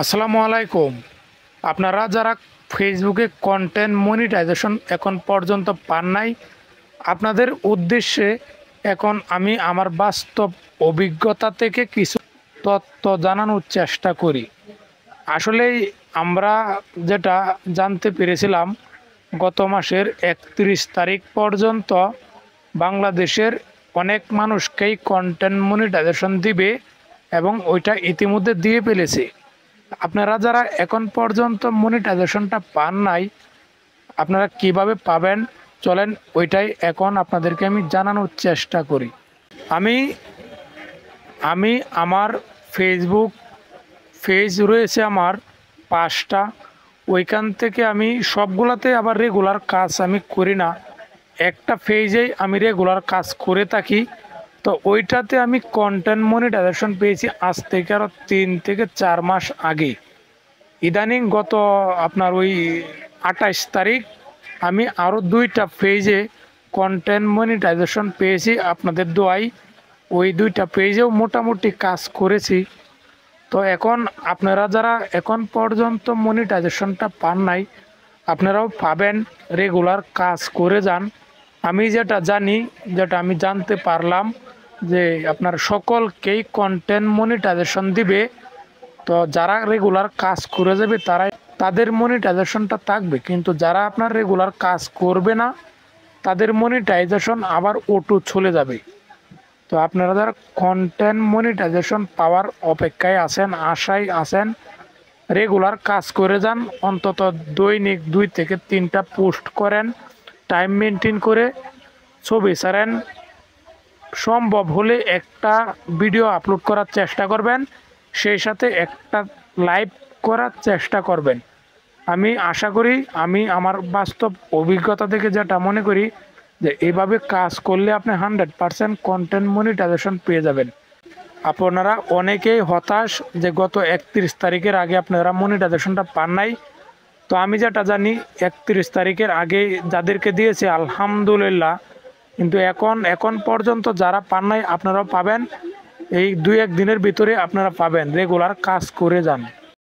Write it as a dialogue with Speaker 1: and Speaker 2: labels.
Speaker 1: আসসালামু আলাইকুম। আপনারা যারা ফেসবুকে কন্টেন্ট মনিটাইজেশন এখন পর্যন্ত পান নাই, আপনাদের উদ্দেশ্যে এখন আমি আমার বাস্তব অভিজ্ঞতা থেকে কিছু তথ্য জানানোর চেষ্টা করি। আসলেই আমরা যেটা জানতে পেরেছিলাম, গত মাসের 31 তারিখ পর্যন্ত বাংলাদেশের অনেক মানুষকেই কন্টেন্ট মনিটাইজেশন দিবে এবং ওইটা ইতিমধ্যে দিয়ে ফেলেছে। আপনারা যারা এখন পর্যন্ত মনিটাইজেশনটা পান নাই, আপনারা কিভাবে পাবেন চলেন ওইটাই এখন আপনাদেরকে আমি জানানোর চেষ্টা করি। আমি আমি আমার ফেসবুক পেজ রয়েছে আমার 5টা। ওইখান থেকে আমি সবগুলাতে আবার রেগুলার কাজ আমি করি না, একটা পেজেই আমি রেগুলার কাজ করে থাকি। তো ওইটাতে আমি কন্টেন্ট মনিটাইজেশন পেয়েছি আজ থেকে আরও 3 থেকে 4 মাস আগে। ইদানিং গত আপনার ওই 28 তারিখ আমি আরও 2টা পেজে কন্টেন্ট মনিটাইজেশন পেয়েছি আপনাদের দোয়ায়। ওই 2টা পেজেও মোটামুটি কাজ করেছি। তো এখন আপনারা যারা এখন পর্যন্ত মনিটাইজেশনটা পান নাই, আপনারাও পাবেন, রেগুলার কাজ করে যান। আমি যেটা জানি, যেটা আমি জানতে পারলাম যে আপনার সকলকেই কন্টেন্ট মনিটাইজেশন দিবে। তো যারা রেগুলার কাজ করে যাবে তারাই তাদের মনিটাইজেশনটা থাকবে, কিন্তু যারা আপনার রেগুলার কাজ করবে না তাদের মনিটাইজেশন আবার অটো চলে যাবে। তো আপনারা যারা কন্টেন্ট মনিটাইজেশন পাওয়ার অপেক্ষায় আছেন, আশায় আছেন, রেগুলার কাজ করে যান। অন্তত দৈনিক 2 থেকে 3টা পোস্ট করেন, টাইম মেনটেন করে ছবি ছাড়েন, সম্ভব হলে একটা ভিডিও আপলোড করার চেষ্টা করবেন, সেই সাথে একটা লাইভ করার চেষ্টা করবেন। আমি আশা করি, আমি আমার বাস্তব অভিজ্ঞতা থেকে যেটা মনে করি, যে এইভাবে কাজ করলে আপনি 100% কন্টেন্ট মনিটাইজেশন পেয়ে যাবেন। আপনারা অনেকেই হতাশ যে গত 31 তারিখের আগে আপনারা মনিটাইজেশনটা পান নাই। তো আমি যেটা জানি, 31 তারিখের আগে যাদেরকে দিয়েছে আলহামদুলিল্লাহ, কিন্তু এখন পর্যন্ত যারা পান নাই আপনারাও পাবেন। এই 2-1 দিনের ভিতরে আপনারা পাবেন, রেগুলার কাজ করে যান।